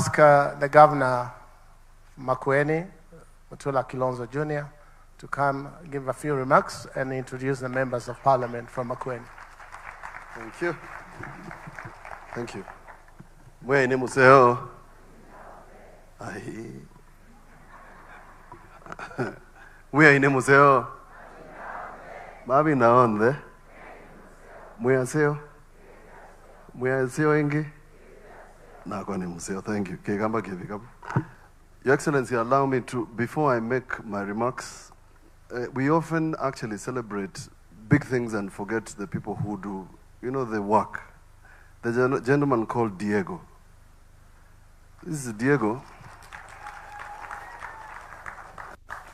ask the Governor Mutula Kilonzo Jr. to come give a few remarks and introduce the members of Parliament from Makueni. Thank you. Thank you. Mwene museo. Mwene museo. Mabi naonde. Mwaseo. Mwaseo ingi. Nakoni museo. Thank you. Kegamba kebikabu. Your Excellency, allow me to, before I make my remarks, we often actually celebrate big things and forget the people who do, the work. The gentleman called Diego. This is Diego.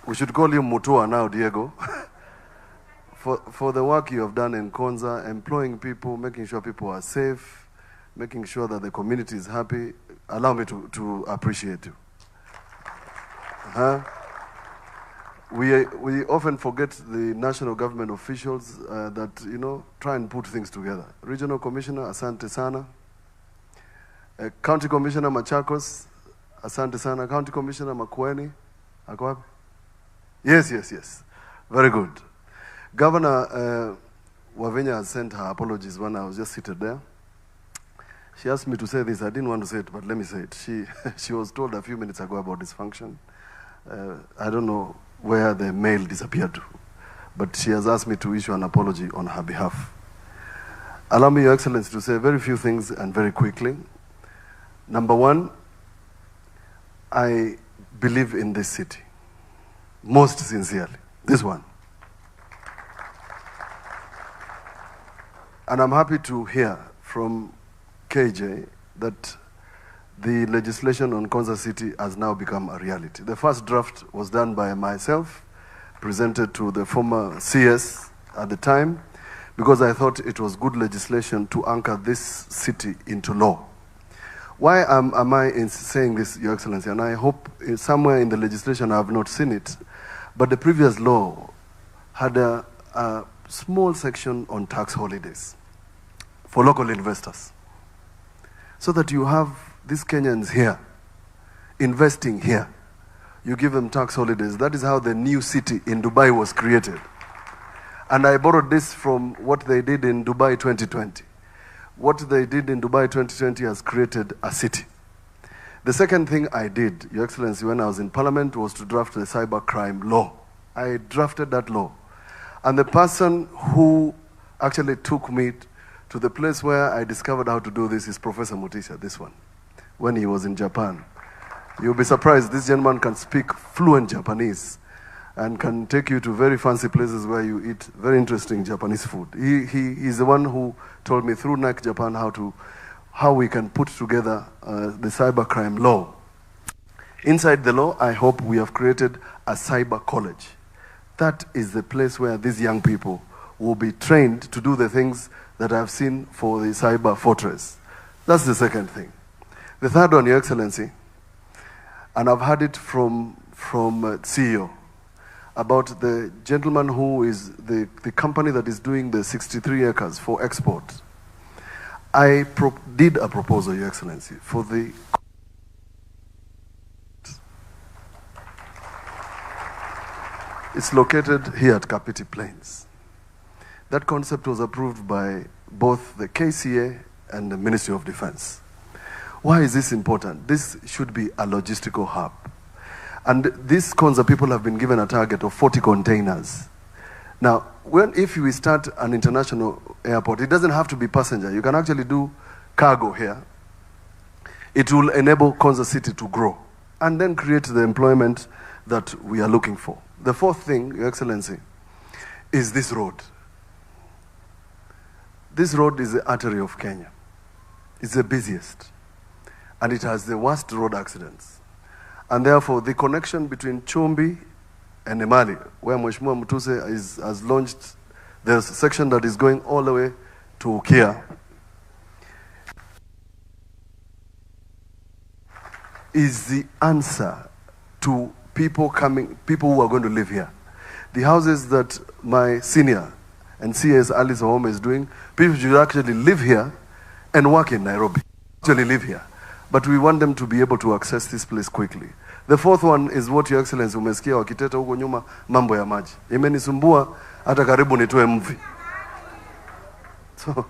We should call you Mutua now, Diego. for the work you have done in Konza, employing people, making sure people are safe, making sure that the community is happy. Allow me to appreciate you. We often forget the national government officials that, try and put things together. Regional Commissioner, Asante Sana. County Commissioner Machakos, Asante Sana. County Commissioner Makueni, Akwapi? Yes. Very good. Governor Wavenya has sent her apologies when I was just seated there. She asked me to say this. I didn't want to say it, but let me say it. She was told a few minutes ago about dysfunction. I don't know where the mail disappeared to, but she has asked me to issue an apology on her behalf. Allow me, Your Excellency, to say very few things and very quickly. Number one, I believe in this city, most sincerely, this one. And I'm happy to hear from KJ that the legislation on Konza City has now become a reality. The first draft was done by myself, presented to the former CS at the time, because I thought it was good legislation to anchor this city into law. Why am I saying this, Your Excellency? And I hope somewhere in the legislation I have not seen it, but the previous law had a small section on tax holidays for local investors, so that you have these Kenyans here, investing here. You give them tax holidays. That is how the new city in Dubai was created. And I borrowed this from what they did in Dubai 2020. What they did in Dubai 2020 has created a city. The second thing I did, Your Excellency, when I was in Parliament, was to draft the cybercrime law. I drafted that law. And the person who actually took me to the place where I discovered how to do this is Professor Mutisha, this one, when he was in Japan. You'll be surprised, this gentleman can speak fluent Japanese and can take you to very fancy places where you eat very interesting Japanese food. He's the one who told me through NAC Japan how we can put together the cybercrime law. Inside the law, I hope we have created a cyber college. That is the place where these young people will be trained to do the things that I've seen for the cyber fortress. That's the second thing. The third one, Your Excellency, and I've heard it from CEO, about the gentleman who is the company that is doing the 63 acres for export. I did a proposal, Your Excellency, for the... It's located here at Kapiti Plains. That concept was approved by both the KCA and the Ministry of Defense. Why is this important? This should be a logistical hub. And these Konza people have been given a target of 40 containers. Now, if we start an international airport, it doesn't have to be passenger. You can actually do cargo here. It will enable Konza City to grow and then create the employment that we are looking for. The fourth thing, Your Excellency, is this road. This road is the artery of Kenya. It's the busiest. And it has the worst road accidents. And therefore, the connection between Chumbi and Emali, where Mheshimiwa Mutuse has launched, there's a section that is going all the way to Ukia, is the answer to people who are going to live here. The houses that my senior and CS Alice Home is doing, people should actually live here and work in Nairobi. Actually live here. but we want them to be able to access this place quickly. The fourth one is what Your Excellency umesikia wakiteta huko nyuma, mambo ya maji. Imenisumbua hata karibu nitoe mvi. So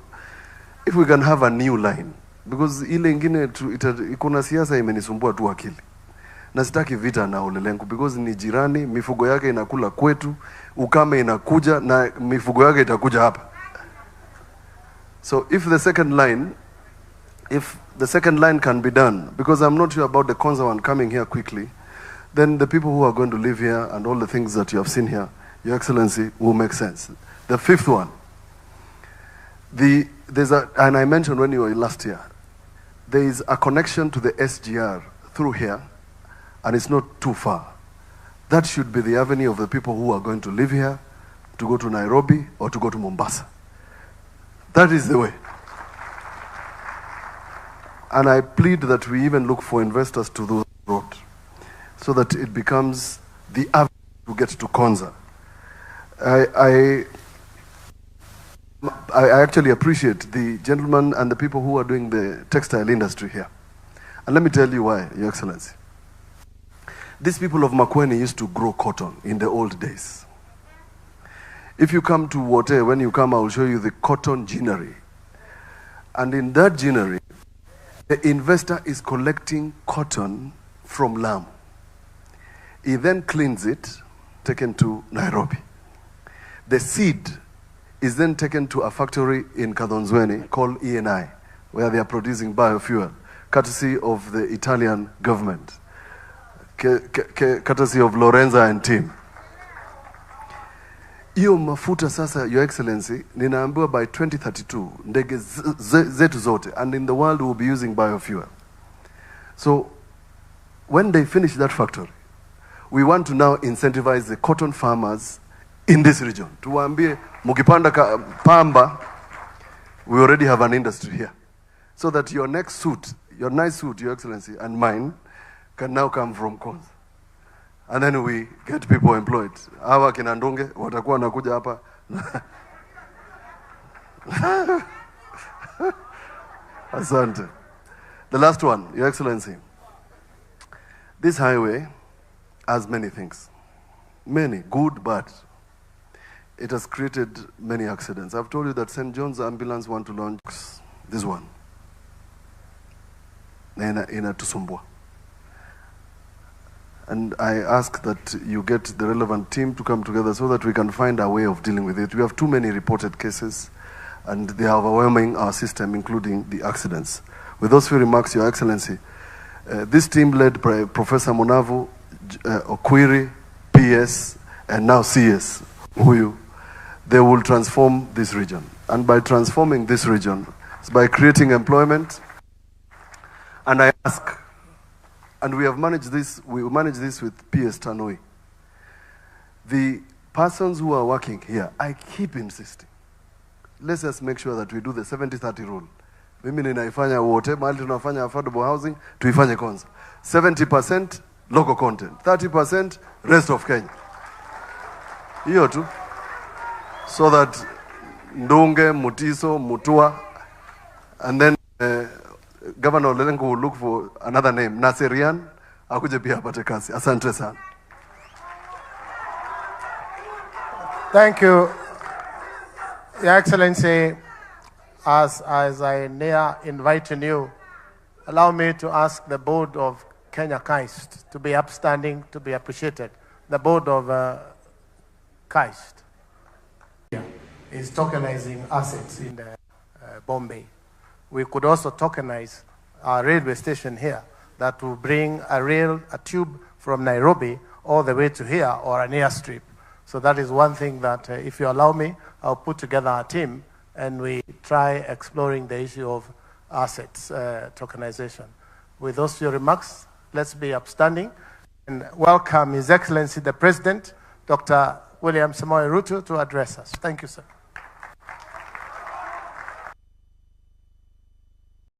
if we can have a new line, because ile ingine kuna siasa imenisumbua tu akili. Na sitaki vita na Ole Lenku because ni jirani, mifugo yake inakula kwetu, ukame inakuja na mifugo yake itakuja hapa. So if the second line can be done, because I'm not sure about the konza one coming here quickly, then the people who are going to live here and all the things that you have seen here, Your Excellency, will make sense. The fifth one, and I mentioned when you were last here, there is a connection to the SGR through here, and it's not too far. That should be the avenue of the people who are going to live here, to go to Nairobi or to go to Mombasa. That is the way. And I plead that we even look for investors to do the road, so that it becomes the avenue to get to Konza. I actually appreciate the gentlemen and the people who are doing the textile industry here. And let me tell you why, Your Excellency. These people of Makueni used to grow cotton in the old days. If you come to Wote, when you come, I will show you the cotton ginnery. And in that ginnery, the investor is collecting cotton from Lamu. He then cleans it, taken to Nairobi. The seed is then taken to a factory in Kadonzweni called ENI, where they are producing biofuel, courtesy of the Italian government, courtesy of Lorenza and team. Iyo mafuta sasa, Your Excellency, ninaambiwa by 2032, ndege zetu zote, and in the world we will be using biofuel. So, when they finish that factory, we want to now incentivize the cotton farmers in this region. Tuwaambie, mukipanda pamba, we already have an industry here. So that your next suit, your nice suit, Your Excellency, and mine, can now come from Konza. And then we get people employed. Hawa kina Ndunge watakuwa nakuja hapa. Asante. The last one, Your Excellency. This highway has many things. Many, good, bad. It has created many accidents. I've told you that St. John's ambulance want to launch this one. Ina tusumbua. And I ask that you get the relevant team to come together so that we can find a way of dealing with it. We have too many reported cases, and they are overwhelming our system, including the accidents. With those few remarks, Your Excellency, this team led by Professor Munavu, Okwiri, PS, and now CS, Huyu, they will transform this region. And by transforming this region, it's by creating employment. And I ask, and we have managed this, we manage this with PS Tanoi. The persons who are working here, I keep insisting, let's just make sure that we do the 70-30 rule. Mimi ninaifanya wote, mahali tunafanya affordable housing, tuifanye Konza. 70% local content, 30% rest of Kenya. Hiyo tu. So that Ndunge, Mutiso, Mutua, and then Governor Ole Lenku will look for another name. Naserian, akuje pia apate kazi. Asante sana. Thank you, Your Excellency. As I near inviting you, allow me to ask the board of Kenya KAIST to be upstanding, to be appreciated. The board of KAIST is tokenizing assets in Bombay. We could also tokenize our railway station here that will bring a tube from Nairobi all the way to here, or an airstrip. So that is one thing that, if you allow me, I'll put together a team and we try exploring the issue of assets tokenization. With those few remarks, let's be upstanding and welcome His Excellency the President, Dr. William Samoei Ruto, to address us. Thank you, sir.